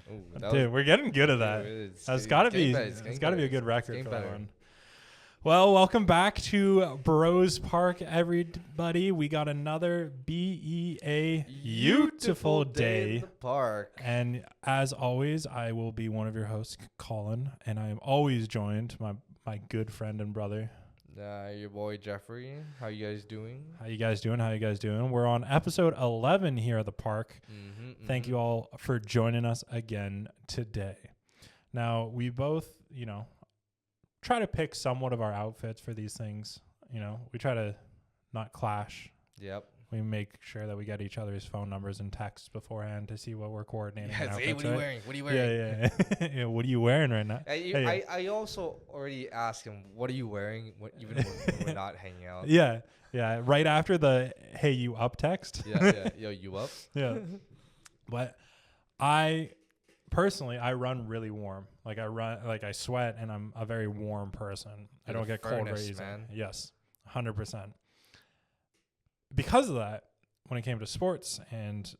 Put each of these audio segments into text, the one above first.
Ooh, dude, we're getting good at that. It's got to be a good record for that one. Well, welcome back to Bros Park, everybody. We got another beautiful day in the park. And as always, I will be one of your hosts, Colin, and I am always joined by my good friend and brother. Your boy Jeffrey. How you guys doing? How you guys doing? We're on episode 11 here at the park. Thank you all for joining us again today. Now, we both, try to pick somewhat of our outfits for these things. We try to not clash. Yep. We make sure that we get each other's phone numbers and texts beforehand to see what we're coordinating. Yes, hey, what are you wearing? What are you wearing? Yeah. What are you wearing right now? I also already asked him, what are you wearing? Even when we're not hanging out. Yeah. Right after the, hey, you up text. Yeah. Yo, you up? Yeah. But I run really warm. I sweat, and I'm a very warm person. I don't get cold very easily. Man. Yes, 100%. Because of that, when it came to sports and,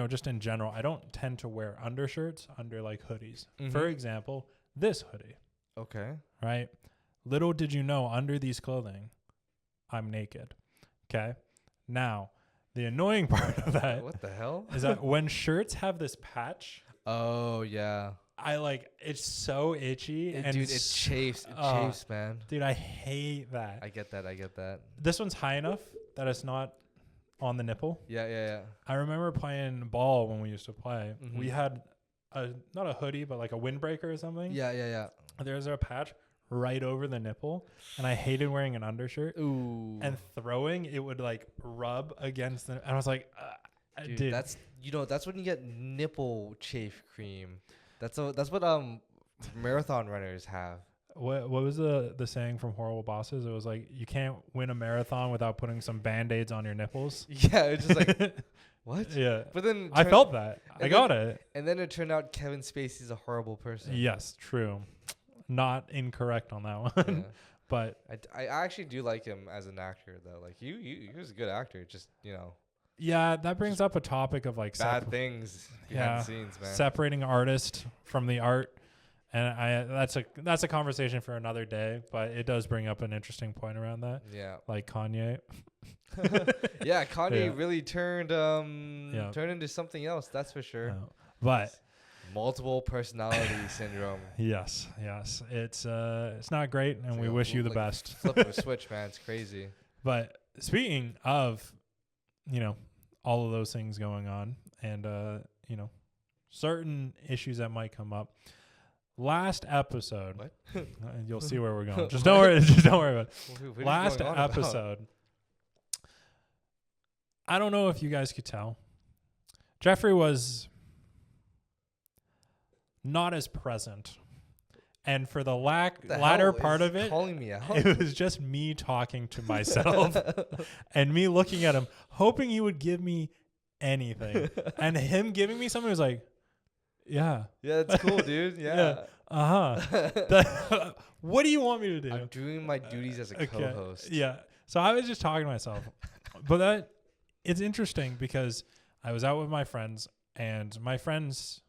just in general, I don't tend to wear undershirts under hoodies. Mm-hmm. For example, this hoodie. Okay. Right? Little did you know, under these clothing, I'm naked. Okay? Now, the annoying part of that. What the hell? Is that when shirts have this patch. Oh, yeah. It's so itchy. It chafes. It chafes, man. Dude, I hate that. I get that. This one's high enough that it's not on the nipple. Yeah. I remember playing ball when we used to play. Mm-hmm. We had not a hoodie, but a windbreaker or something. Yeah. There's a patch right over the nipple, and I hated wearing an undershirt. Ooh. And throwing, it would rub against and I was like, dude, that's when you get nipple chafe cream. That's what marathon runners have. What was the saying from Horrible Bosses? It was you can't win a marathon without putting some Band-Aids on your nipples. Yeah, it's just what? Yeah. But then I felt that. I got it. And then it turned out Kevin Spacey's a horrible person. Yes, true. Not incorrect on that one. Yeah. But I actually do like him as an actor though. He was a good actor, just Yeah, that brings up a topic of bad things behind the scenes, man. Separating artist from the art. And that's a conversation for another day, but it does bring up an interesting point around that. Yeah. Like Kanye. Yeah, Kanye really turned into something else, that's for sure. But multiple personality syndrome. Yes. It's not great, and we wish you the best. Flip of a switch, man. It's crazy. But speaking of, all of those things going on and, certain issues that might come up. Last episode, what? You'll see where we're going. Just don't worry about it. Last episode, I don't know if you guys could tell. Jeffrey was not as present. And for the latter part of it, calling me out? It was just me talking to myself and me looking at him, hoping he would give me anything. And him giving me something was like, yeah, that's cool, dude. Yeah. What do you want me to do? I'm doing my duties as a co-host. Yeah. So I was just talking to myself. But it's interesting because I was out with my friends, and my friends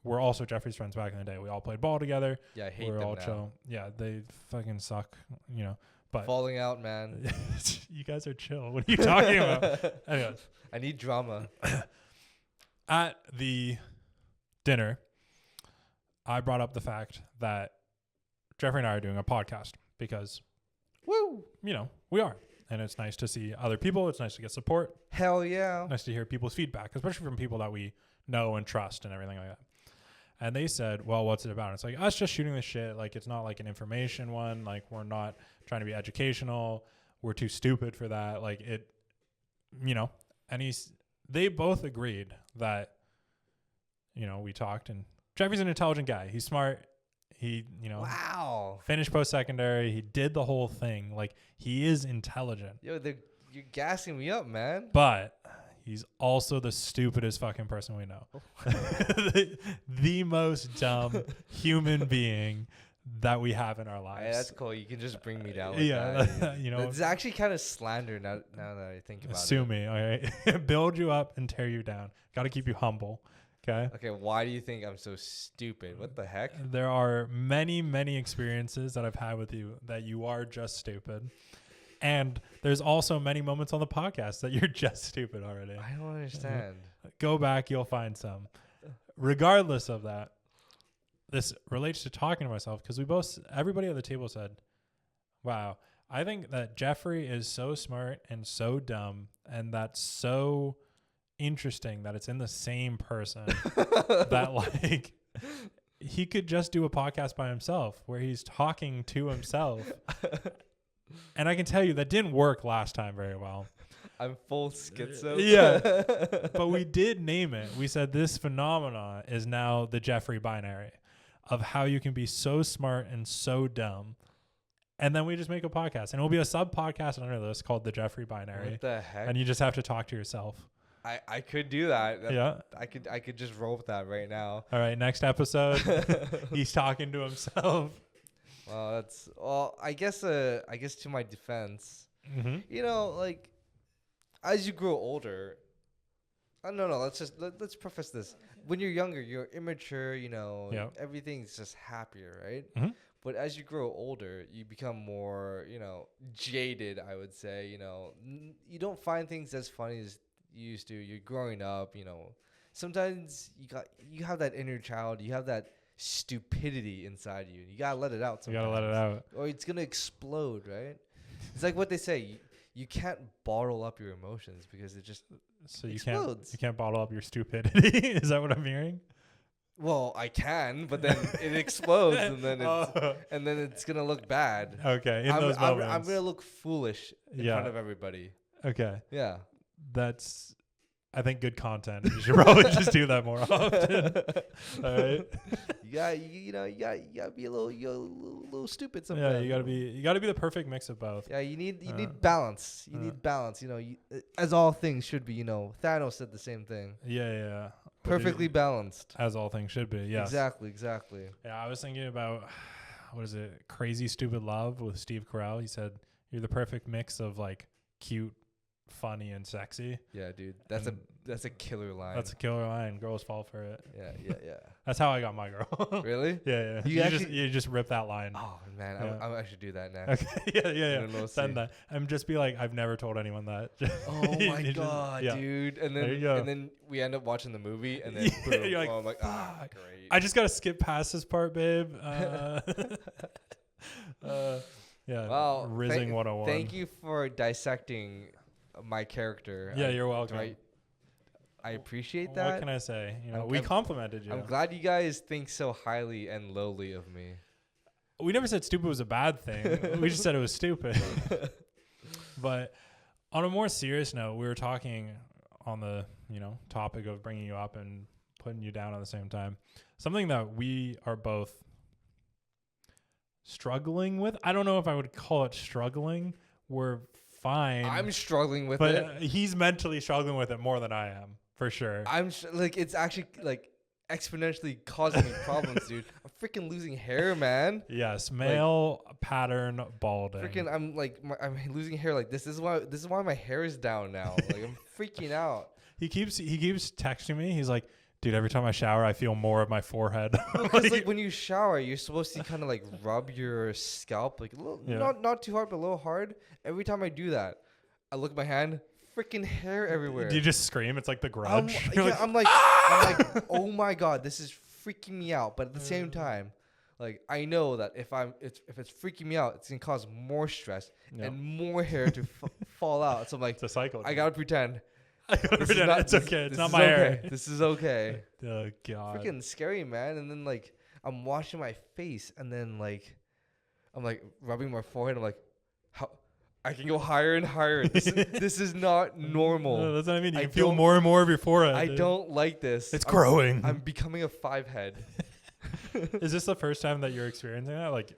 were also Jeffrey's friends back in the day. We all played ball together. Yeah, I hate them all now. chill. Yeah, they fucking suck, But falling out, man. You guys are chill. What are you talking about? Anyways. I need drama. At the dinner, I brought up the fact that Jeffrey and I are doing a podcast because, we are. And it's nice to see other people. It's nice to get support. Hell yeah. Nice to hear people's feedback, especially from people that we know and trust and everything like that. And they said, well, what's it about? And it's us just shooting the shit. It's not an information one. We're not trying to be educational. We're too stupid for that. And they both agreed that, we talked, and Jeffrey's an intelligent guy. He's smart. He, wow, finished post-secondary. He did the whole thing. He is intelligent. Yo, you're gassing me up, man. But he's also the stupidest fucking person we know. the most dumb human being that we have in our lives. Hey, that's cool. You can just bring me down with that. It's actually kind of slander now that I think about it. Sue me, all right? Build you up and tear you down. Got to keep you humble. Okay. Okay, why do you think I'm so stupid? What the heck? There are many, many experiences that I've had with you that you are just stupid. And there's also many moments on the podcast that you're just stupid already. I don't understand. Go back, you'll find some. Regardless of that, this relates to talking to myself because everybody at the table said, wow, I think that Jeffrey is so smart and so dumb, and that's so interesting that it's in the same person that like he could just do a podcast by himself where he's talking to himself. And I can tell you that didn't work last time very well. I'm full schizo. Yeah. But we did name it. We said this phenomena is now the Jeffrey binary of how you can be so smart and so dumb. And then we just make a podcast. And it will be a sub-podcast under this called the Jeffrey binary. What the heck? And you just have to talk to yourself. I could do that. Yeah. I could just roll with that right now. All right. Next episode, he's talking to himself. I guess to my defense, you know, like as you grow older, no, let's preface this. When you're younger, you're immature, you know, everything's just happier, right? Mm-hmm. But as you grow older, you become more, you know, jaded, I would say, you know, you don't find things as funny as you used to. You're growing up, you know, sometimes you have that inner child, you have that stupidity inside you. You gotta let it out sometimes. You gotta let it out. Or it's gonna explode, right? It's like what they say. You can't bottle up your emotions because it just explodes. You can't bottle up your stupidity. Is that what I'm hearing? Well, I can, but then it explodes, and then it's gonna look bad. Okay, I'm gonna look foolish in front of everybody. Okay. Yeah. That's, I think, good content. You should probably just do that more often. All right. You gotta be a little stupid sometimes. Yeah, you gotta be the perfect mix of both. Yeah, you need balance. You need balance. You know, as all things should be. You know, Thanos said the same thing. Yeah. Perfectly balanced. As all things should be. Yes. Exactly. Yeah, I was thinking about what is it? Crazy Stupid Love with Steve Carell. He said you're the perfect mix of like cute, funny, and sexy. Yeah, dude. That's a killer line. That's a killer line. Girls fall for it. Yeah. That's how I got my girl. Really? Yeah. You just rip that line. Oh man, yeah. I should do that next. Okay. Yeah. Send that. And just be like, I've never told anyone that. Oh my god, dude. And then we end up watching the movie, and then boom. You're like, I'm like, great. I just gotta skip past this part, babe. Wow. Rizzing 101. Thank you for dissecting my character. Yeah, you're welcome. I appreciate that. What can I say? You know, we complimented you. I'm glad you guys think so highly and lowly of me. We never said stupid was a bad thing. We just said it was stupid. But on a more serious note, we were talking on the, topic of bringing you up and putting you down at the same time. Something that we are both struggling with. I don't know if I would call it struggling. We're fine. I'm struggling with it. But he's mentally struggling with it more than I am, for sure. It's actually like exponentially causing me problems, dude. I'm freaking losing hair, man. Yes, male pattern balding. Freaking, I'm losing hair like this. This is why my hair is down now. Like I'm freaking out. He keeps texting me. He's like, dude, every time I shower, I feel more of my forehead. Because like when you shower, you're supposed to kind of like rub your scalp like a little, not too hard, but a little hard. Every time I do that, I look at my hand, freaking hair everywhere. Do you just scream? It's like The Grudge. I'm like, oh my god, this is freaking me out. But at the same time, like I know that if it's freaking me out, it's gonna cause more stress and more hair to fall out. So I'm like, it's a cycle. I gotta pretend. It's okay. It's not my hair. This is okay. Oh god. Freaking scary, man. And then like I'm washing my face, and then like I'm like rubbing my forehead. I'm like, how I can go higher and higher. This is not normal. No, that's what I mean. You can feel more and more of your forehead. I don't like this. It's growing. I'm becoming a 5-head. Is this the first time that you're experiencing that? Like,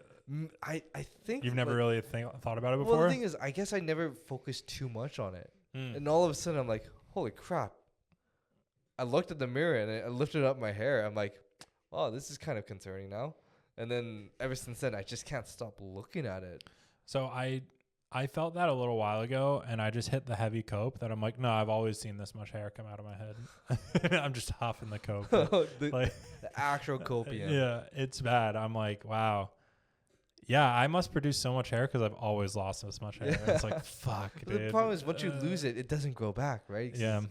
I think you've never really thought about it before. Well, the thing is, I guess I never focused too much on it, and all of a sudden I'm like, holy crap. I looked at the mirror and I lifted up my hair. I'm like, oh, this is kind of concerning now. And then ever since then, I just can't stop looking at it. So I I felt that a little while ago, and I just hit the heavy cope that I'm like, no, I've always seen this much hair come out of my head. I'm just huffing the cope. the actual copium. Yeah, it's bad. I'm like, wow. Yeah, I must produce so much hair because I've always lost this much hair. It's like, fuck, dude. The problem is once you lose it, it doesn't grow back, right? Yeah.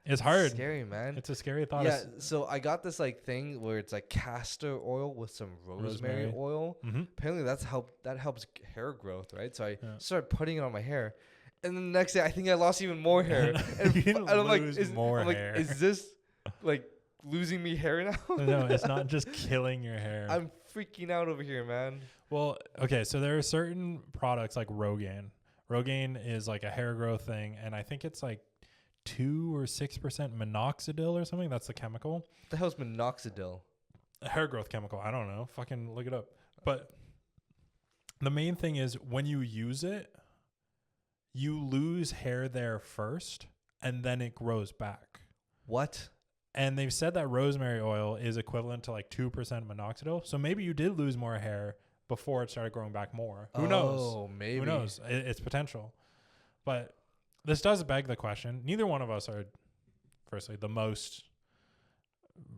It's hard. Scary, man. It's a scary thought. Yeah, so I got this like thing where it's like castor oil with some rosemary. Oil. Mm-hmm. Apparently that helps hair growth, right? So I started putting it on my hair, and then the next day I think I lost even more hair. And I'm like, is this like losing me hair now? No, it's not just killing your hair. I'm freaking out over here, man. Well, okay, so there are certain products like Rogaine. Rogaine is like a hair growth thing, and I think it's like 2 or 6% minoxidil or something. That's the chemical. What the hell's minoxidil? A hair growth chemical. I don't know. Fucking look it up. But the main thing is when you use it, you lose hair there first, and then it grows back. What? And they've said that rosemary oil is equivalent to like 2% minoxidil. So maybe you did lose more hair before it started growing back more. Who knows? Oh, maybe. Who knows? It's potential. But this does beg the question. Neither one of us are, firstly, the most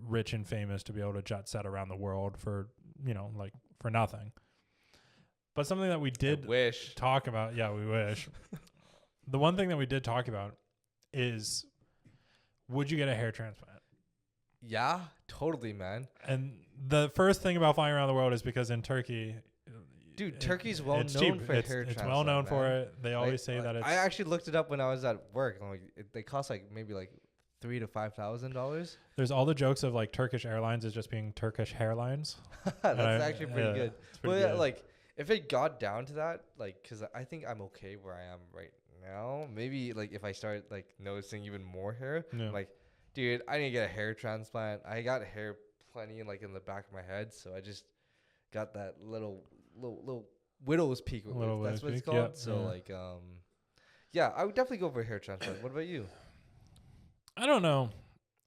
rich and famous to be able to jet set around the world for, like for nothing. But something that we did talk about. Yeah, we wish. The one thing that we did talk about is, would you get a hair transplant? Yeah, totally, man. And the first thing about flying around the world is because in Turkey, dude, Turkey's well known for hair transplant. It's well known for it. They always say that it's. I actually looked it up when I was at work. They cost like maybe like $3,000 to $5,000. There's all the jokes of like Turkish Airlines is just being Turkish hairlines. That's actually pretty good. Pretty well, good. Like if it got down to that, like, because I think I'm okay where I am right now. Maybe like if I start like noticing even more hair, like, dude, I need to get a hair transplant. I got hair plenty like in the back of my head, so I just got that little widow's peak. That's what it's called. Yep. So yeah, I would definitely go for a hair transplant. What about you? I don't know.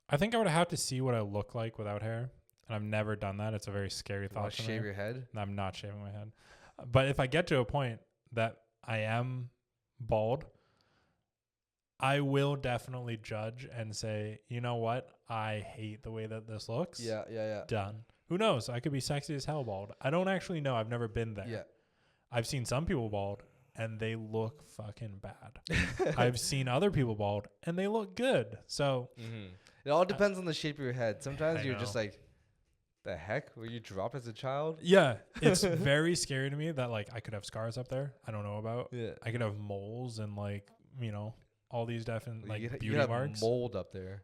I think I would have to see what I look like without hair, and I've never done that. It's a very scary thought. Shave your head? I'm not shaving my head, but if I get to a point that I am bald, I will definitely judge and say, you know what? I hate the way that this looks. Yeah. Done. Who knows? I could be sexy as hell bald. I don't actually know. I've never been there. Yeah. I've seen some people bald and they look fucking bad. I've seen other people bald and they look good. So it all depends on the shape of your head. Sometimes you're just like, the heck? Were you dropped as a child? Yeah. It's very scary to me that like I could have scars up there I don't know about. Yeah. I could have moles and like, all these different like beauty you have marks. Mold up there.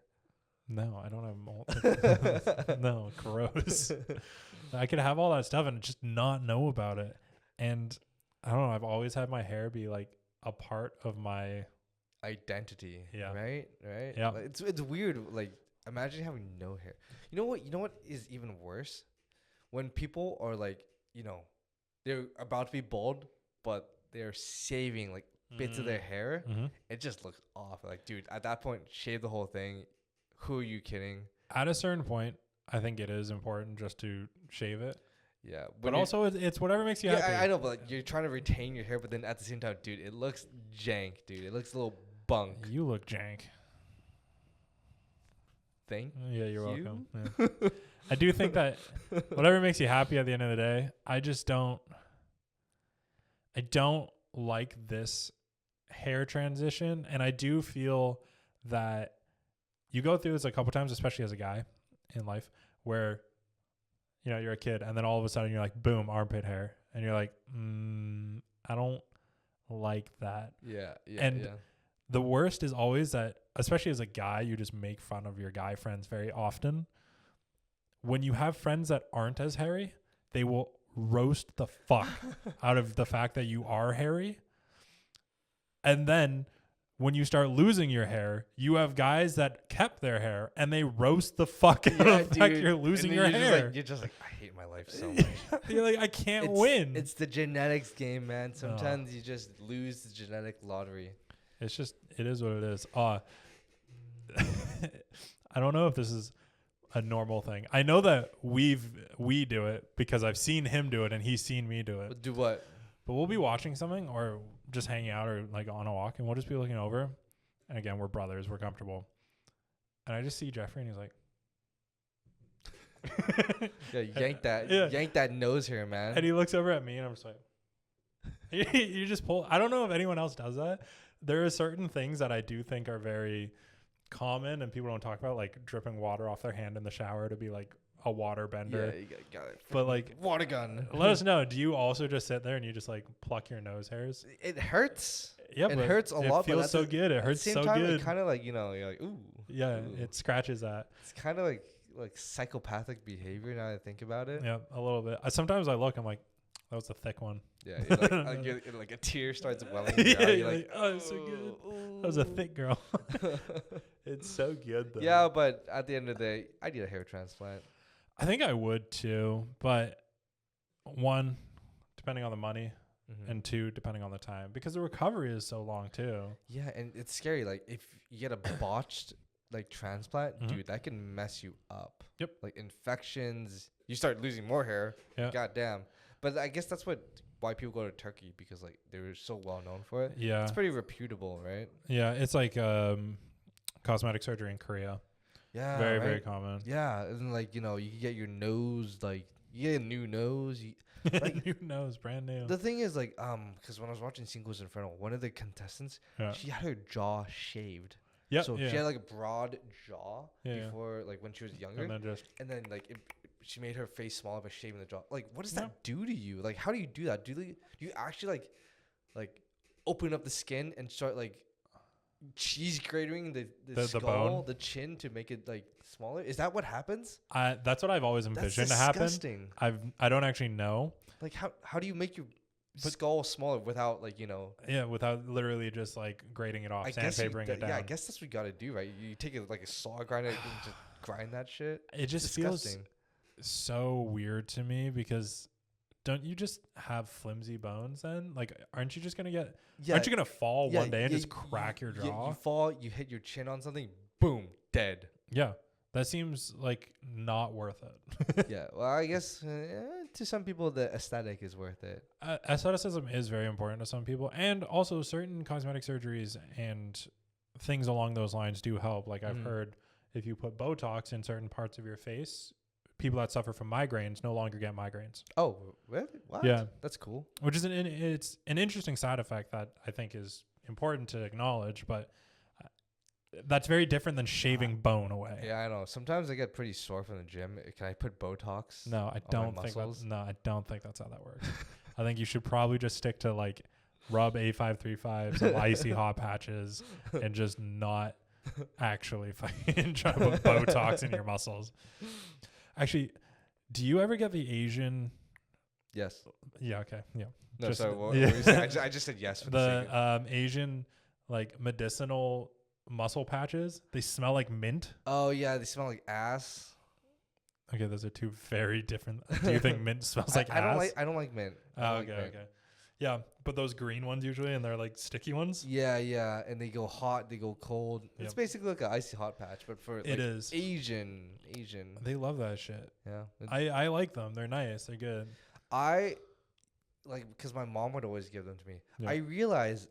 No, I don't have mold. No, gross. I could have all that stuff and just not know about it. And I don't know. I've always had my hair be like a part of my identity. Yeah. Right. Yeah. Like, it's weird. Like imagine having no hair. You know what is even worse? When people are like, they're about to be bald, but they're saving like bits of their hair. It just looks off. Like, dude, at that point, shave the whole thing. Who are you kidding? At a certain point, I think it is important just to shave it. Yeah. But also, it's whatever makes you happy. I know, but like, you're trying to retain your hair, but then at the same time, dude, it looks jank, dude. It looks a little bunk. You look jank. Thank Yeah, you're welcome. Yeah. I do think that whatever makes you happy at the end of the day, I don't like this hair transition. And I do feel that you go through this a couple times, especially as a guy in life, where, you're a kid and then all of a sudden you're like, boom, armpit hair. And you're like, I don't like that. Yeah. And the worst is always that, especially as a guy, you just make fun of your guy friends very often. When you have friends that aren't as hairy, they will roast the fuck out of the fact that you are hairy. And then when you start losing your hair, you have guys that kept their hair and they roast the fuck out of the fact you're losing your hair. You're just like, I hate my life so much. You're like, I can't win. It's the genetics game, man. Sometimes you just lose the genetic lottery. It is what it is. I don't know if this is a normal thing. I know that we do it because I've seen him do it and he's seen me do it. Do what? But we'll be watching something or just hanging out or like on a walk, and we'll just be looking over. And again, we're brothers, we're comfortable. And I just see Jeffrey, and he's like, yank that nose hair, man. And he looks over at me, and I'm just like, you just pull. I don't know if anyone else does that. There are certain things that I do think are very common and people don't talk about, like dripping water off their hand in the shower to be like a water bender. Yeah, you got it. But like water gun. Let us know. Do you also just sit there and you just like pluck your nose hairs? It hurts. Yeah, it hurts a lot. It feels so good. It hurts so good. It kind of like, you know, you're like, ooh. Yeah, ooh. It scratches that. It's kind of like psychopathic behavior now that I think about it. Yeah, a little bit. Sometimes I look, I'm like, that was the thick one. Yeah, you're like a tear starts welling in your eye. You're like, oh, it's so good. That was a thick girl. It's so good though. Yeah, but at the end of the day, I need a hair transplant. I think I would too, but one, depending on the money, and two, depending on the time, because the recovery is so long too. Yeah, and it's scary. Like if you get a botched like transplant, dude, that can mess you up. Yep. Like infections, you start losing more hair. Yeah. Goddamn. But I guess that's why people go to Turkey, because like they're so well known for it. Yeah. It's pretty reputable, right? Yeah, it's like cosmetic surgery in Korea. Yeah. Very, right? very common. Yeah, and like, you know, you can get your nose, like you get a new nose. Like, new nose, brand new. The thing is, like, because when I was watching Cinco's Inferno, one of the contestants, she had her jaw shaved. Yeah. So she had like a broad jaw before, like when she was younger, and then like she made her face smaller by shaving the jaw. Like, what does that do to you? Like, how do you do that? Do you actually like open up the skin and start like cheese gratering the skull, bone? the chin to make it like smaller? Is that what happens? That's what I've always envisioned to happen. I don't actually know. Like, how do you make your skull smaller without, like, you know? Yeah, without literally just like grating it off, sandpapering it down. Yeah, I guess that's what you got to do, right? You take it like a saw grinder and just grind that shit. It just feels so weird to me, because don't you just have flimsy bones then? Like, aren't you just gonna get? Yeah, aren't you gonna fall one day and just crack your jaw? You fall, you hit your chin on something, boom, dead. Yeah, that seems like not worth it. Yeah, well, I guess to some people the aesthetic is worth it. Aestheticism is very important to some people, and also certain cosmetic surgeries and things along those lines do help. Like I've heard, if you put Botox in certain parts of your face, people that suffer from migraines no longer get migraines. Oh, really? What? Yeah, that's cool. Which is it's an interesting side effect that I think is important to acknowledge, but that's very different than shaving bone away. Yeah, I know. Sometimes I get pretty sore from the gym. Can I put Botox? No, I don't think that's. No, I don't think that's how that works. I think you should probably just stick to like rub A535, some icy hot patches, and just not actually fucking try to put Botox in your muscles. Actually, do you ever get the Asian? Yes. Yeah. Okay. Yeah. No, sorry. What were you saying? I just said yes for the Asian like medicinal muscle patches. They smell like mint. Oh yeah, they smell like ass. Okay, those are two very different. Do you think mint smells like ass? I don't like mint. Okay. Yeah, but those green ones usually, and they're like sticky ones. Yeah, and they go hot, they go cold. Yep. It's basically like an icy hot patch, but for like Asian. They love that shit. Yeah, I like them. They're nice. They're good. I like, because my mom would always give them to me. Yeah. I realize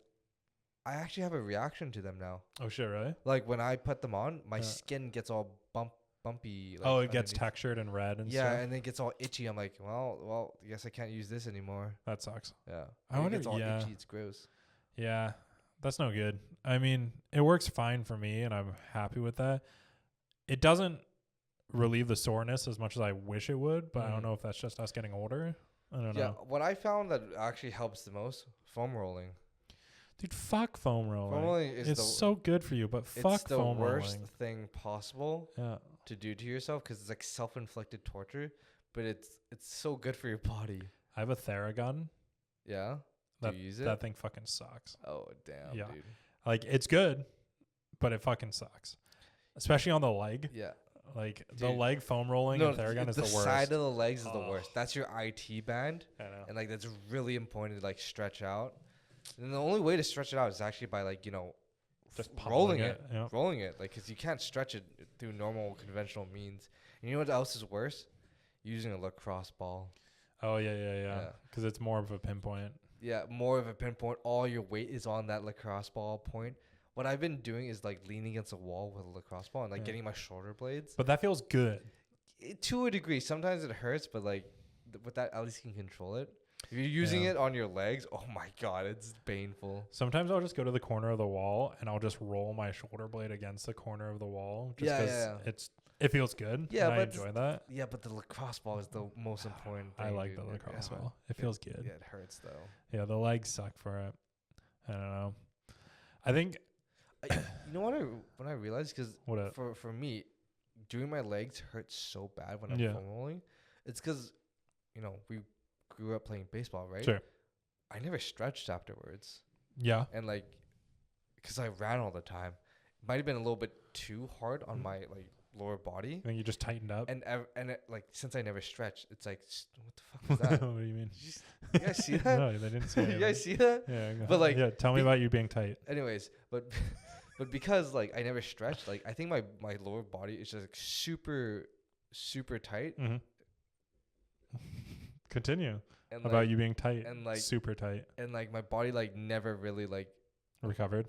I actually have a reaction to them now. Oh shit, really? Like when I put them on, my skin gets all bumpy. Like, it underneath. Gets textured and red and stuff. Yeah, and then it gets all itchy. I'm like, well, I guess I can't use this anymore. That sucks. Yeah. I wonder. It gets all itchy. It's gross. Yeah, that's no good. I mean, it works fine for me, and I'm happy with that. It doesn't relieve the soreness as much as I wish it would, but I don't know if that's just us getting older. I don't know. Yeah, what I found that actually helps the most, foam rolling. Dude, fuck foam rolling. Foam rolling is so good for you, but fuck foam rolling. It's the worst thing possible to do to yourself, because it's like self-inflicted torture, but it's so good for your body. I have a Theragun. Yeah? Do you use it? That thing fucking sucks. Oh, damn, dude. Like, it's good, but it fucking sucks. Especially on the leg. Yeah. Like, dude, the leg foam rolling in Theragun is the worst. The side of the legs is the worst. That's your IT band. I know. And, like, that's really important to, like, stretch out. And the only way to stretch it out is actually by, like, you know, just rolling it. Rolling it. Like, because you can't stretch it through normal, conventional means. And you know what else is worse? Using a lacrosse ball. Oh, yeah. Because it's more of a pinpoint. Yeah, more of a pinpoint. All your weight is on that lacrosse ball point. What I've been doing is like leaning against a wall with a lacrosse ball and like getting my shoulder blades. But that feels good. To a degree. Sometimes it hurts, but like with that, at least you can control it. If you're using it on your legs, oh my God, it's painful. Sometimes I'll just go to the corner of the wall and I'll just roll my shoulder blade against the corner of the wall just because it feels good. Yeah, and I enjoy that. Yeah, but the lacrosse ball is the most important thing. I like the lacrosse ball. It feels good. Yeah, it hurts though. Yeah, the legs suck for it. I don't know. I think you know what I realized, because for me, doing my legs hurts so bad when I'm foam rolling. It's because we grew up playing baseball, right? Sure. I never stretched afterwards. Yeah. And like, because I ran all the time, it might have been a little bit too hard on my like lower body. And you just tightened up. And like, since I never stretched, it's like, what the fuck is that? What do you mean? You guys see that? No, they didn't see it. You guys see that? Yeah. But like, tell me about you being tight. Anyways, but because like I never stretched, like I think my lower body is just like super tight. Mm-hmm. Continue. And about you being tight and like super tight, and like my body like never really like recovered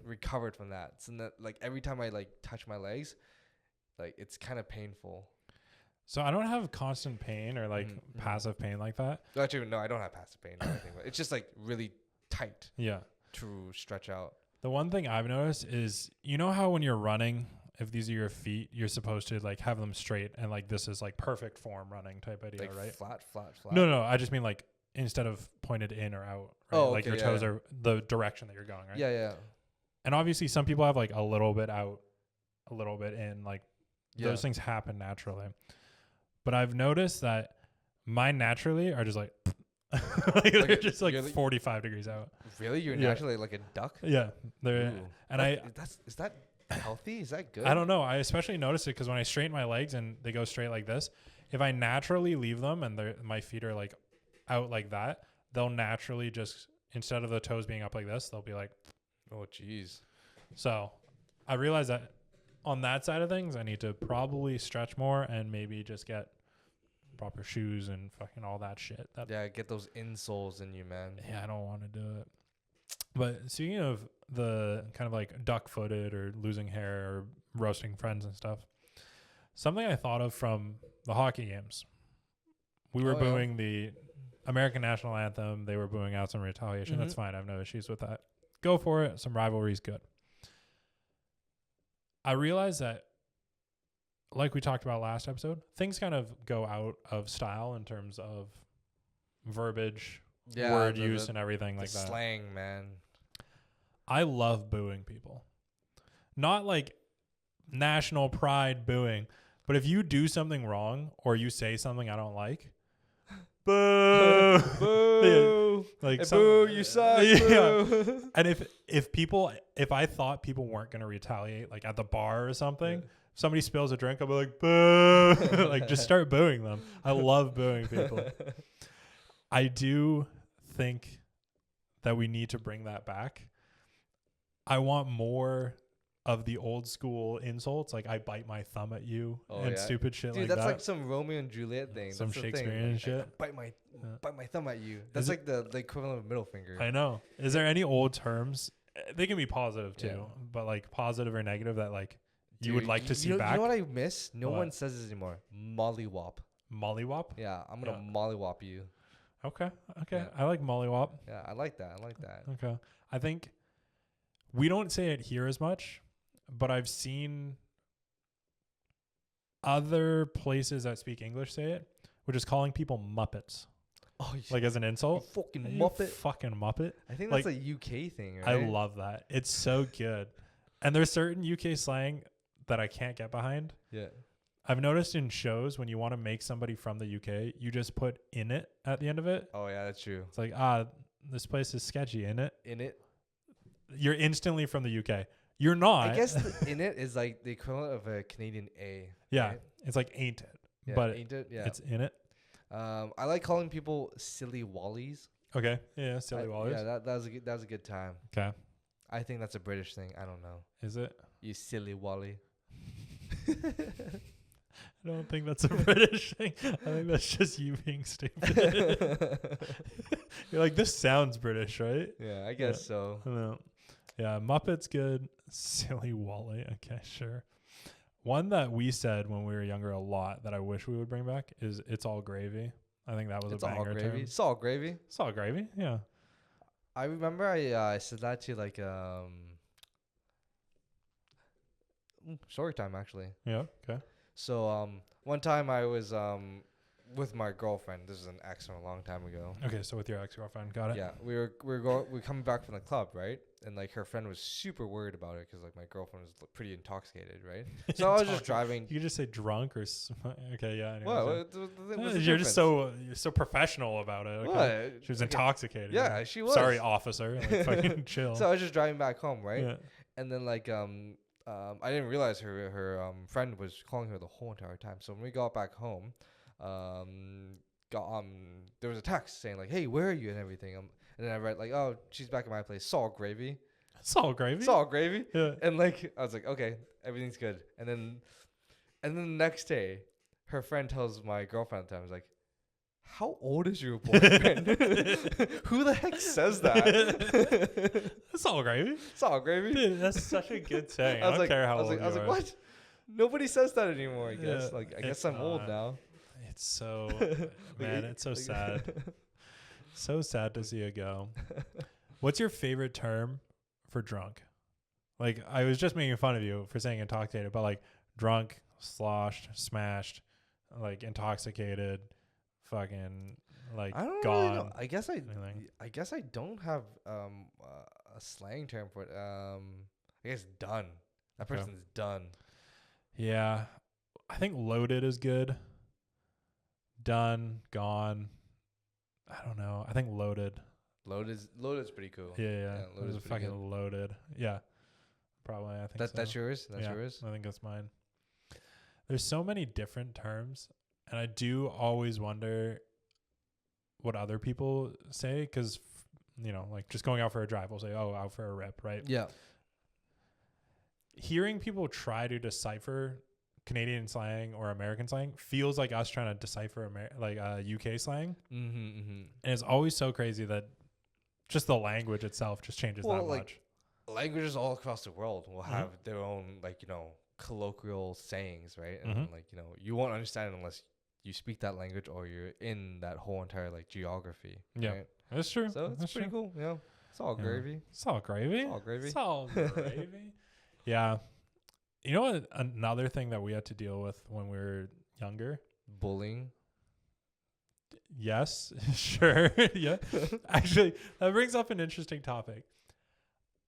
from that. So that like every time I like touch my legs, like it's kind of painful. So I don't have constant pain or like passive pain like that. Actually, no, I don't have passive pain or anything. But it's just like really tight. Yeah. To stretch out. The one thing I've noticed is, you know how when you're running, if these are your feet, you're supposed to like have them straight and like this is like perfect form running type idea, like right? Flat. No, I just mean like instead of pointed in or out, right? Oh, like your toes are the direction that you're going, right? Yeah. And obviously some people have like a little bit out, a little bit in, like those things happen naturally. But I've noticed that mine naturally are just like, they're just like 45 degrees out. Really? You're naturally like a duck? Yeah. They're, and is that healthy? Is that good? I don't know. I especially notice it because when I straighten my legs and they go straight like this, if I naturally leave them and my feet are like out like that, they'll naturally just, instead of the toes being up like this, they'll be like, oh, geez. So I realize that on that side of things, I need to probably stretch more and maybe just get proper shoes and fucking all that shit. Get those insoles in you, man. Yeah, I don't want to do it. But speaking of the kind of like duck-footed or losing hair or roasting friends and stuff, something I thought of from the hockey games. We were booing the American national anthem. They were booing out some retaliation. That's fine. I have no issues with that. Go for it. Some rivalry's good. I realized that, like we talked about last episode, things kind of go out of style in terms of verbiage, word use, and everything like that. Slang, man. I love booing people. Not like national pride booing, but if you do something wrong or you say something I don't like, boo, boo, like hey, boo, you suck. Boo. And if I thought people weren't gonna retaliate, like at the bar or something, somebody spills a drink, I'll be like, boo, like just start booing them. I love booing people. I do think that we need to bring that back. I want more of the old school insults, like I bite my thumb at you and stupid shit. Dude, like that. Dude, that's like some Romeo and Juliet thing. Some Shakespearean shit. I bite my thumb at you. That's like the equivalent of middle finger. I know. Is there any old terms? They can be positive too, but like positive or negative that like you would like to see back. You know what I miss? No one says this anymore. Mollywop. Mollywop? Yeah, I'm gonna mollywop you. Okay. Yeah. I like mollywop. Yeah, I like that. Okay. I think we don't say it here as much, but I've seen other places that speak English say it, which is calling people Muppets. Oh, like as an insult. You fucking Muppet. Fucking Muppet. I think that's a UK thing, right? I love that. It's so good. And there's certain UK slang that I can't get behind. Yeah. I've noticed in shows when you want to make somebody from the UK, you just put in it at the end of it. Oh, yeah, that's true. It's like, this place is sketchy, in it. In it. You're instantly from the UK. You're not. I guess the in it is like the equivalent of a Canadian A. Yeah. Right? It's like ain't it. Yeah, but ain't it? Yeah. It's in it. I like calling people silly wallies. Okay. Yeah, silly wallies. Yeah, that was a good time. Okay. I think that's a British thing. I don't know. Is it? You silly wally. I don't think that's a British thing. I think that's just you being stupid. You're like, this sounds British, right? Yeah, I guess so. No. Yeah, Muppets good. Silly Wally. Okay, sure. One that we said when we were younger a lot that I wish we would bring back is It's All Gravy. I think that was It's a all banger gravy. term. It's all gravy. It's all gravy. Yeah. I remember I said that to like story time actually. Yeah. Okay. So one time I was with my girlfriend. This is an ex from a long time ago. Okay. So with your ex-girlfriend, got it. Yeah, we were coming back from the club, right? And like her friend was super worried about it because like my girlfriend was pretty intoxicated, right? So I was just driving. You could just say drunk or okay, yeah. Anyways, What? you're just you're so professional about it. Okay? What? She was intoxicated. Yeah, she was. Sorry, officer. Like, fucking chill. So I was just driving back home, right? Yeah. And then like I didn't realize her friend was calling her the whole entire time. So when we got back home, there was a text saying like, "Hey, where are you?" and everything. And then I read like, "Oh, she's back at my place. Salt gravy." Salt gravy. Salt gravy. Yeah. And like I was like, "Okay, everything's good." And then the next day, her friend tells my girlfriend at the time, "I was like, how old is your boyfriend? Who the heck says that?" Salt gravy. Salt gravy. Dude, that's such a good saying. I don't care how old you are. I was like, what? Nobody says that anymore, I guess. Yeah, Like, I guess I'm old now. It's so, man, it's so sad. So sad to see it go. What's your favorite term for drunk? Like, I was just making fun of you for saying intoxicated, but like drunk, sloshed, smashed, like intoxicated, fucking like I don't gone. really know. I guess anything. I don't have a slang term for it. I guess done. That Okay. person's done. Yeah. I think loaded is good. Done, gone. I don't know. I think loaded. Loaded's pretty cool. Yeah. Loaded's It's pretty fucking loaded. Yeah. Probably. I think so. That's yours. That's Yeah, yours. I think that's mine. There's so many different terms, and I do always wonder what other people say because, like just going out for a drive, we'll say, "Oh, out for a rip," right? Yeah. Hearing people try to decipher Canadian slang or American slang feels like us trying to decipher UK slang, And and it's always so crazy that just the language itself just changes that much. Languages all across the world will have their own colloquial sayings, right? And you won't understand it unless you speak that language or you're in that whole entire geography. Yeah, right? that's true. So it's pretty cool. Yeah, it's all gravy. Salt gravy. Salt gravy. Salt gravy. Yeah. You know what? Another thing that we had to deal with when we were younger. Bullying. Yes, sure. Yeah. Actually, that brings up an interesting topic.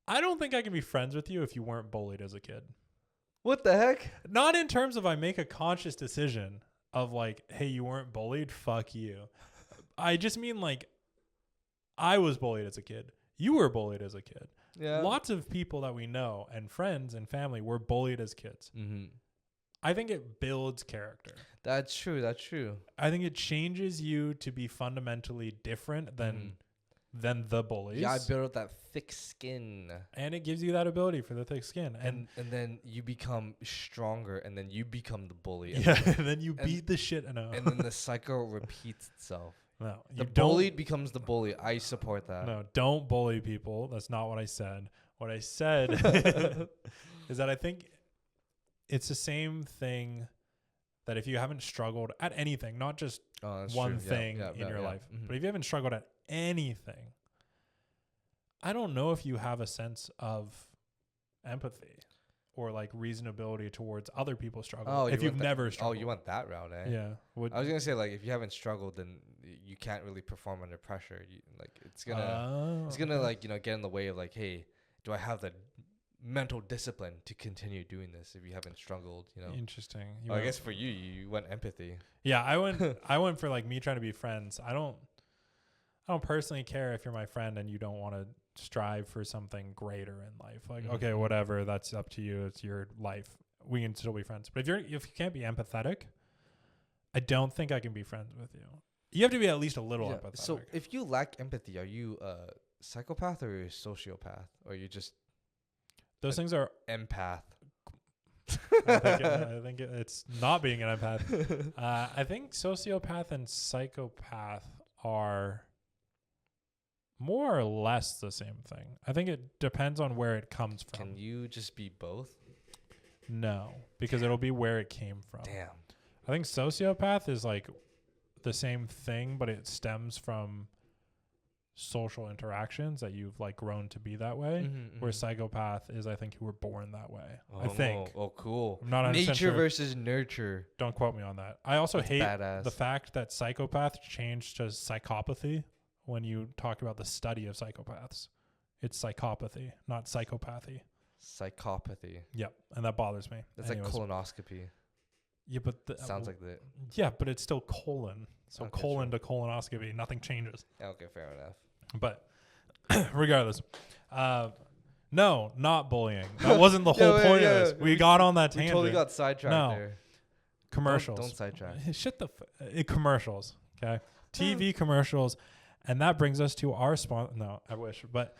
I don't think I can be friends with you if you weren't bullied as a kid. What the heck? Not in terms of I make a conscious decision of like, hey, you weren't bullied, fuck you. I just mean I was bullied as a kid. You were bullied as a kid. Yeah. Lots of people that we know and friends and family were bullied as kids. Mm-hmm. I think it builds character. That's true. That's true. I think it changes you to be fundamentally different than the bullies. Yeah, I built up that thick skin. And it gives you that ability for the thick skin. And then you become stronger, and then you become the bully. And then you beat the shit. No. And then the cycle repeats itself. No, the bullied becomes the bully. I support that. No, don't bully people. That's not what I said. What I said is that I think it's the same thing that if you haven't struggled at anything, not just one thing in your life, but if you haven't struggled at anything, I don't know if you have a sense of empathy or reasonability towards other people's struggle. If you've never struggled. Oh, you want that route, eh? Yeah. I was gonna say if you haven't struggled, then you can't really perform under pressure. It's gonna get in the way of hey, do I have the mental discipline to continue doing this if you haven't struggled? Interesting. I guess for you went empathy. Yeah, I went for me trying to be friends. I don't personally care if you're my friend and you don't want to strive for something greater in life. Okay, whatever, that's up to you. It's your life. We can still be friends. But if you can't be empathetic, I don't think I can be friends with you. You have to be at least a little empathetic. So if you lack empathy, are you a psychopath or a sociopath? Or are you just those things are empath? I think it's not being an empath. I think sociopath and psychopath are more or less the same thing. I think it depends on where it comes from. Can you just be both? No, because it'll be where it came from. Damn. I think sociopath is like the same thing, but it stems from social interactions that you've like grown to be that way. Where psychopath is, I think, you were born that way. I think. Oh, cool. I'm not nature sure. versus nurture. Don't quote me on that. I also hate badass. the fact that psychopath changed to psychopathy when you talk about the study of psychopaths. It's psychopathy, not psychopathy. Psychopathy. Yep, and that bothers me. That's like colonoscopy. Yeah, but sounds like that. Yeah, but it's still colon. So Okay, colon to colonoscopy, nothing changes. Okay, fair enough. But regardless, no, not bullying. That wasn't the whole point of this. We got on that tangent. We totally got sidetracked there. Commercials. Don't sidetrack. Shit commercials. Okay, TV commercials, and that brings us to our sponsor. No, I wish, but.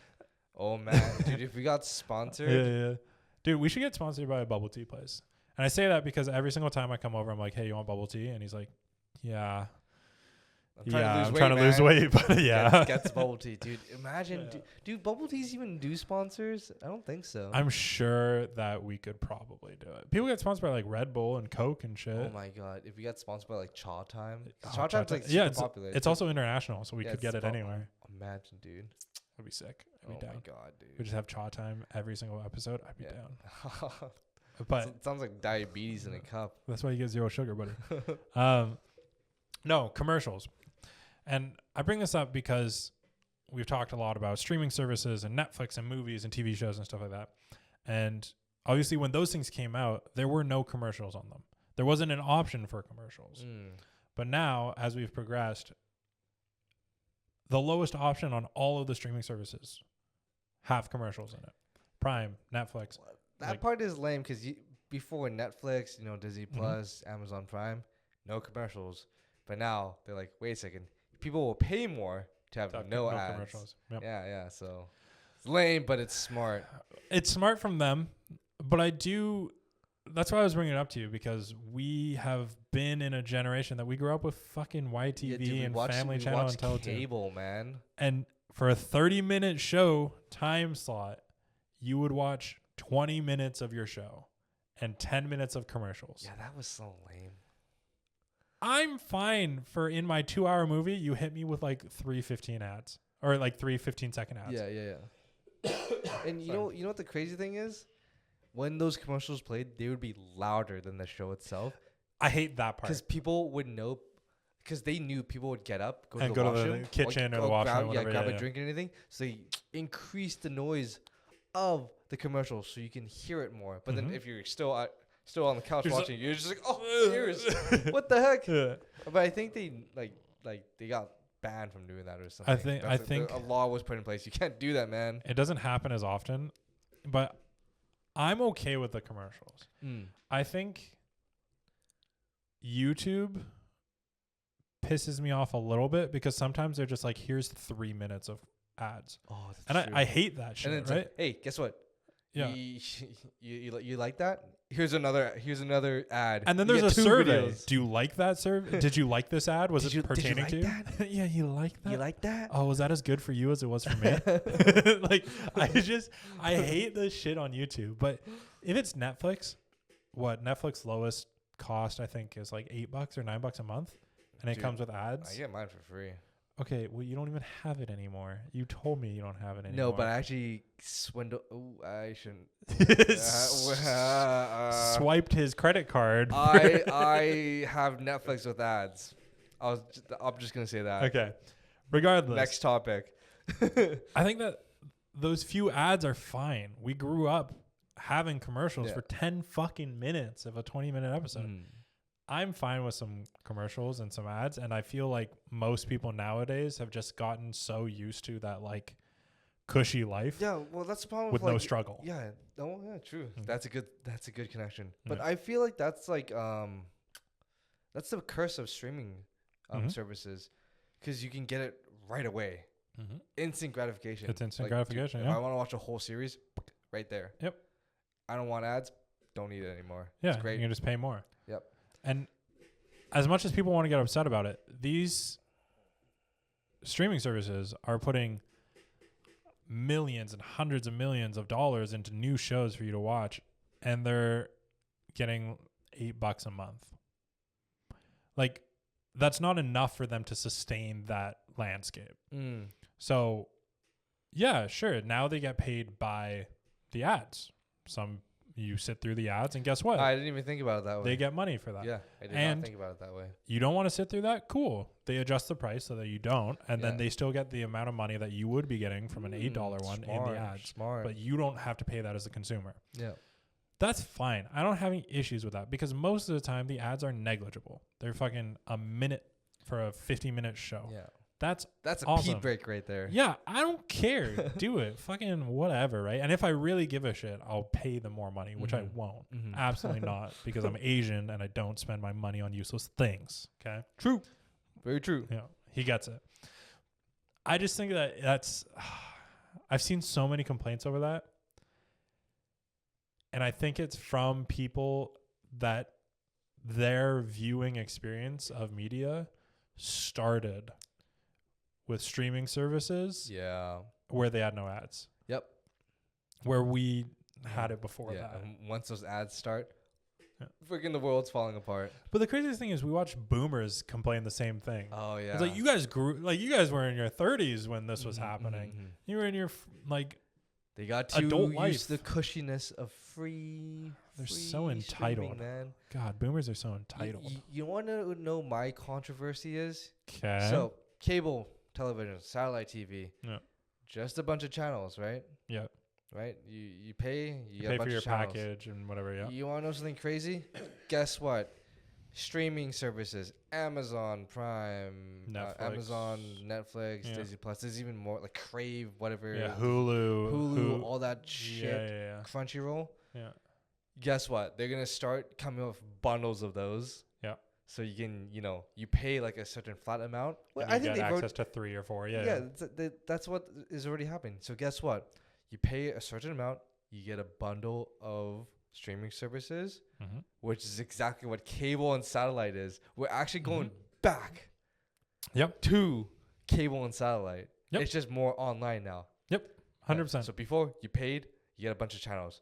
Oh man, dude, if we got sponsored. Yeah. Dude, we should get sponsored by a bubble tea place. And I say that because every single time I come over, I'm like, hey, you want bubble tea? And he's like, yeah. I'm trying to lose weight, but yeah. Gets bubble tea, dude. Imagine, do bubble teas even do sponsors? I don't think so. I'm sure that we could probably do it. People get sponsored by like Red Bull and Coke and shit. Oh my god, if we got sponsored by like Chaw Time. Chaw Time's like super popular. It's also international, so we could get it anywhere. Imagine, dude. That'd be sick. I'd be down. My god, dude. We just have Chaw Time every single episode. I'd be down. But it sounds like diabetes in a cup. That's why you get zero sugar, buddy. No, commercials. And I bring this up because we've talked a lot about streaming services and Netflix and movies and TV shows and stuff like that. And obviously when those things came out, there were no commercials on them. There wasn't an option for commercials. But now, as we've progressed, the lowest option on all of the streaming services have commercials in it. Prime, Netflix. That part is lame because before Netflix, Disney Plus, Amazon Prime, no commercials. But now they're like, wait a second. People will pay more to have no ads. Commercials. Yep. Yeah. So it's lame, but it's smart. It's smart from them. But that's why I was bringing it up to you, because we have been in a generation that we grew up with fucking YTV and Family Channel and Tele2. Cable, man. And for a 30-minute show time slot, you would watch 20 minutes of your show and 10 minutes of commercials. Yeah, that was so lame. I'm fine for in my 2-hour movie, you hit me with like 3 15 ads or like 3 15-second ads. Yeah. And you know what the crazy thing is? When those commercials played, they would be louder than the show itself. I hate that part. Because people would know, because they knew people would get up, go to the kitchen or the washroom. Grab a drink or anything. So they increase the noise of the commercial so you can hear it more. But then if you're still on the couch watching, you're just like, oh, ears. What the heck? Yeah. But I think they they got banned from doing that or something. I think a law was put in place. You can't do that, man. It doesn't happen as often, but I'm okay with the commercials. I think YouTube pisses me off a little bit because sometimes they're just like, here's 3 minutes of ads. Oh, that's true. I hate that shit, right? Like, hey, guess what? Yeah. You like that? Here's another ad. And then there's a survey. Do you like that survey? Did you like this ad? Was it pertaining to you? Yeah, you like that? You like that? Oh, was that as good for you as it was for me? Like, I hate this shit on YouTube. But if it's Netflix, Netflix lowest cost, I think, is like $8 or $9 a month. And it comes with ads. I get mine for free. Okay, well, you don't even have it anymore. You told me you don't have it anymore. No, but I actually swindled. Oh, I shouldn't. Swiped his credit card. I have Netflix with ads. I'm just gonna say that. Okay. Regardless. Next topic. I think that those few ads are fine. We grew up having commercials for 10 fucking minutes of a 20-minute episode. I'm fine with some commercials and some ads, and I feel like most people nowadays have just gotten so used to that like cushy life. Yeah, well, that's the problem with no struggle. Yeah, true. That's a good connection. But I feel like that's like that's the curse of streaming services, because you can get it right away, instant gratification. It's instant gratification. If I want to watch a whole series, right there. Yep. I don't want ads. don't need it anymore. Yeah, it's great. you can just pay more. Yep. And as much as people want to get upset about it, these streaming services are putting millions and hundreds of millions of dollars into new shows for you to watch, and they're getting $8 a month. Like, that's not enough for them to sustain that landscape. So yeah, sure, now they get paid by the ads. You sit through the ads, and guess what? I didn't even think about it that way. They get money for that. Yeah, I did not think about it that way. You don't want to sit through that? Cool. They adjust the price so that you don't, and then they still get the amount of money that you would be getting from an $8 one in the ads. Smart. But you don't have to pay that as a consumer. Yeah. That's fine. I don't have any issues with that because most of the time the ads are negligible. They're fucking a minute for a 50-minute show. Yeah. That's a awesome. pee break right there. Yeah, I don't care. Do it. Fucking whatever, right? And if I really give a shit, I'll pay them more money, which I won't. Absolutely not, because I'm Asian and I don't spend my money on useless things. Okay? True. Very true. Yeah, he gets it. I just think that's... I've seen so many complaints over that. And I think it's from people that their viewing experience of media started with streaming services, where they had no ads. Yep. Where we had it before that. And once those ads start, freaking the world's falling apart. But the craziest thing is we watch boomers complain the same thing. Oh yeah. It's like you guys were in your 30s when this was happening. You were in your they got to adult use life. the cushiness of free. They're so entitled, man. God, boomers are so entitled. You want to know my controversy is? Okay. So cable television, satellite TV. Yeah. Just a bunch of channels, right? Yeah. Right? You pay, you get pay a bunch for your of channels. package and whatever, yeah. You want to know something crazy? Guess what? Streaming services, Amazon Prime, Netflix, Disney Plus. There's even more, like Crave, whatever. Yeah, Hulu, all that shit. Yeah. Crunchyroll. Yeah. Guess what? They're gonna start coming up with bundles of those. Yeah. So you can, you pay like a certain flat amount. Well, I think they access to 3 or 4. Yeah. That's what is already happening. So guess what? You pay a certain amount, you get a bundle of streaming services, which is exactly what cable and satellite is. We're actually going back to cable and satellite. Yep. It's just more online now. Yep. 100%. So before you paid, you get a bunch of channels.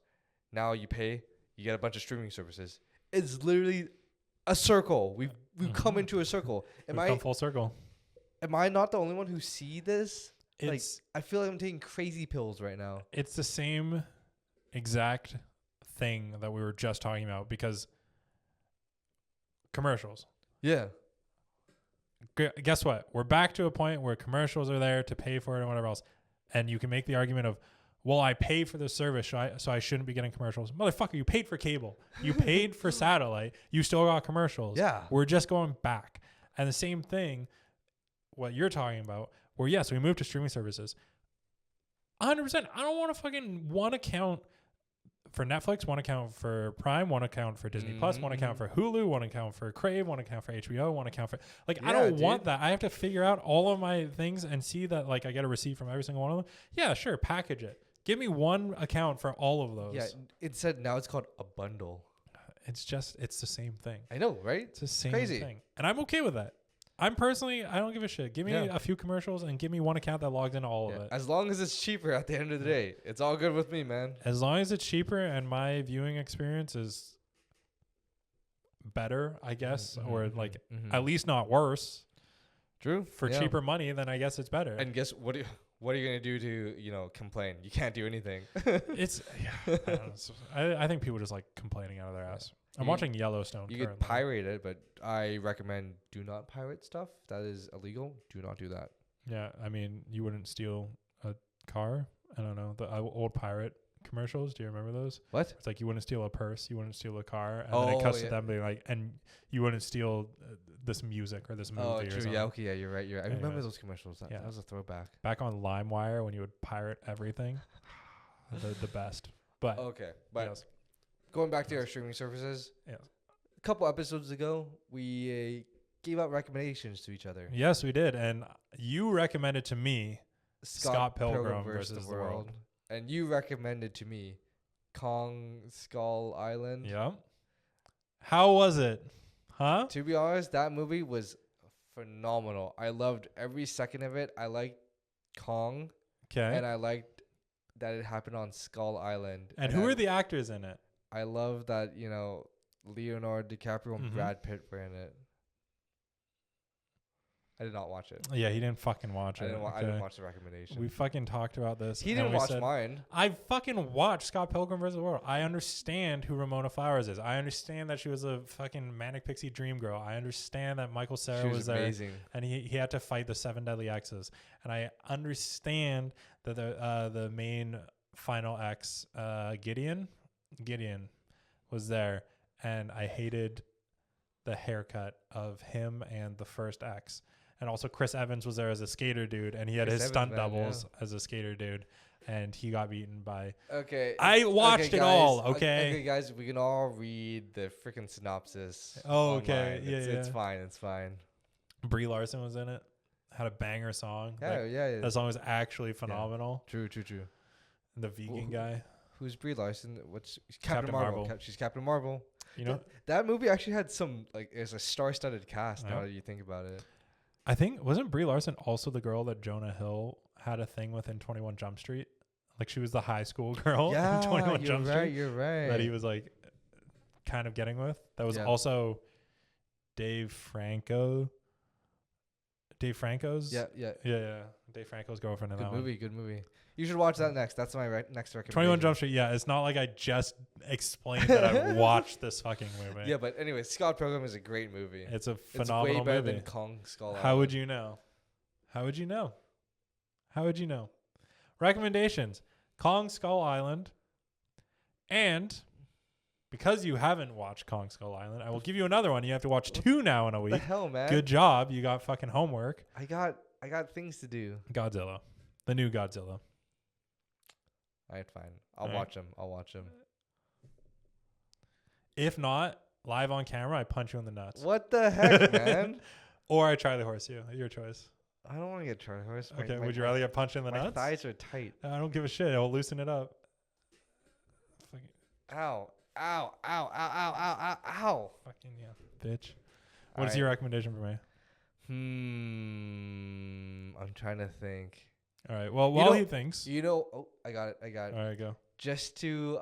Now you pay, you get a bunch of streaming services. It's literally a circle. We've come into a circle. We've come full circle. Am I not the only one who see this? I feel like I'm taking crazy pills right now. It's the same exact thing that we were just talking about, because commercials. Yeah. Guess what? We're back to a point where commercials are there to pay for it and whatever else. And you can make the argument of, well, I pay for the service, so I shouldn't be getting commercials. Motherfucker, you paid for cable. You paid for satellite. You still got commercials. Yeah. We're just going back. And the same thing, what you're talking about, where, yes, we moved to streaming services. 100%. I don't want to fucking one account for Netflix, one account for Prime, one account for Disney Plus, one account for Hulu, one account for Crave, one account for HBO, one account for... Like, I don't want that. I have to figure out all of my things and see that, like, I get a receipt from every single one of them. Yeah, sure, package it. Give me one account for all of those. Yeah, instead now it's called a bundle. It's the same thing. I know, right? It's the same thing. And I'm okay with that. I don't give a shit. Give me a few commercials and give me one account that logs into all of it. As long as it's cheaper at the end of the day. It's all good with me, man. As long as it's cheaper and my viewing experience is better, I guess, or like at least not worse. True. For cheaper money, then I guess it's better. And guess what? What are you gonna do to complain? You can't do anything. I think people just like complaining out of their ass. I'm watching Yellowstone. You could pirate it, but I recommend do not pirate stuff. That is illegal. Do not do that. Yeah, I mean, you wouldn't steal a car. I don't know, the old pirate commercials. Do you remember those? What? It's like you wouldn't steal a purse, you wouldn't steal a car, and then it cuts to them being like, and you wouldn't steal this music or this movie. Oh, or true. something. Yeah, okay, yeah, you're right. I remember those commercials. That was a throwback. Back on LimeWire when you would pirate everything, the best. But okay, but going back to our streaming services, a couple episodes ago we gave out recommendations to each other. Yes, we did, and you recommended to me Scott Pilgrim versus the World. And you recommended to me Kong Skull Island. Yep. How was it? Huh? To be honest, that movie was phenomenal. I loved every second of it. I liked Kong, Okay. and I liked that it happened on Skull Island. And who are the actors in it? I love that, Leonardo DiCaprio and Mhm. Brad Pitt were in it. I did not watch it. Yeah, he didn't fucking watch it. I didn't watch the recommendation. We fucking talked about this. He and didn't we watch said, mine. I fucking watched Scott Pilgrim vs. the World. I understand who Ramona Flowers is. I understand that she was a fucking manic pixie dream girl. I understand that Michael Cera She was was there amazing. and he had to fight the 7 deadly X's. And I understand that the main final X, Gideon was there, and I hated the haircut of him and the first X. And also Chris Evans was there as a skater dude, and he had his stunt doubles as a skater dude, and he got beaten by. Okay. I watched it all. Okay. Okay, guys, we can all read the freaking synopsis. Oh, okay. online. Yeah, It's yeah. fine. It's fine. Brie Larson was in it. Had a banger song. Yeah, Like, yeah. that song was actually phenomenal. True. And the vegan guy. Who's Brie Larson? What's Captain Marvel. She's Captain Marvel. You know, That movie actually had some it's a star-studded cast. Now Yeah. that you think about it. I think wasn't Brie Larson also the girl that Jonah Hill had a thing with in 21 Jump Street? Like she was the high school girl in 21 Jump Street. You're right. That he was like kind of getting with. That was Yeah. also Dave Franco's. Yeah. Yeah. Dave Franco's girlfriend in that Good movie. You should watch that next. That's my next recommendation. 21 Jump Street. Yeah, it's not like I just explained that I watched this fucking movie. Yeah, but anyway, Scott Pilgrim is a great movie. It's a It's phenomenal way better movie. than Kong Skull Island. How would you know? Recommendations: Kong Skull Island, and because you haven't watched Kong Skull Island, I will give you another one. You have to watch 2 now in a What the week. hell, man? Good job. You got fucking homework. I got things to do. Godzilla, the new Godzilla. All right, fine. I'll Alright. watch them. If not, live on camera, I punch you in the nuts. What the heck, man? Or I Charlie horse you. Your choice. I don't want to get Charlie horse. Okay. Would you rather get punched in the my nuts? thighs are tight. I don't give a shit. I'll loosen it up. Fucking, Ow. fucking yeah, bitch. What is Alright. your recommendation for me? I'm trying to think. All right. Well, while know- he thinks. Oh, I got it. All right, go. Just to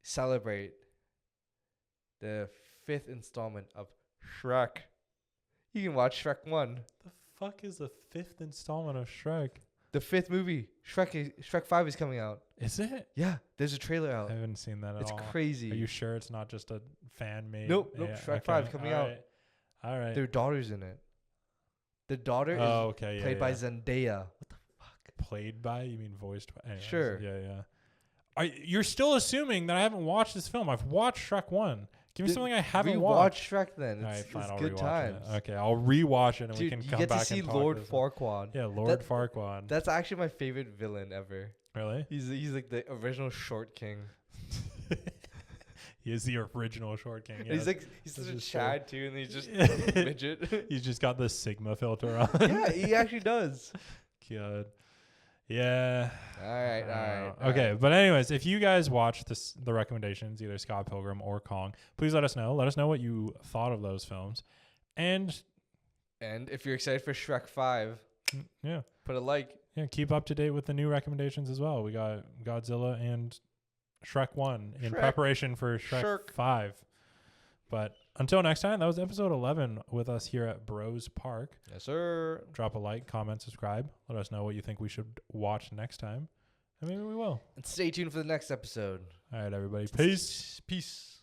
celebrate the 5th installment of Shrek. You can watch Shrek 1. The fuck is the 5th installment of Shrek? The 5th movie. Shrek 5 is coming out. Is it? Yeah, there's a trailer I out. haven't seen that at It's all. crazy. Are you sure it's not just a fan made? Nope, Shrek 5 is coming out. All right. Their daughter's in it. The daughter is okay. Yeah. played by Zendaya. What the fuck? Played by? You mean voiced by? Anyways, Sure. Yeah. You're still assuming that I haven't watched this film. I've watched Shrek 1. Give me something I haven't watched. Rewatch Shrek then. All right, It's, fine. it's I'll good rewatch times. it. Okay, I'll rewatch it and we Dude, can you come get back to see and talk Lord this. Farquaad. Yeah, Lord That- Farquaad. That's actually my favorite villain ever. Really? He's like the original short king. He is the original short king. And he's yes. he's This such a is true. Chad too, and he's just a midget. He's just got the Sigma filter on. Yeah, he actually does. God. Yeah. All right. Okay, but anyways, if you guys watch the recommendations, either Scott Pilgrim or Kong, please let us know. Let us know what you thought of those films, and if you're excited for Shrek 5, yeah, put a like. yeah, keep up to date with the new recommendations as well. We got Godzilla and Shrek 1 in Shrek. preparation for Shrek 5. But until next time, that was episode 11 with us here at Bros Park. Yes, sir. Drop a like, comment, subscribe. Let us know what you think we should watch next time. And maybe we will. And stay tuned for the next episode. All right, everybody. Peace. Peace.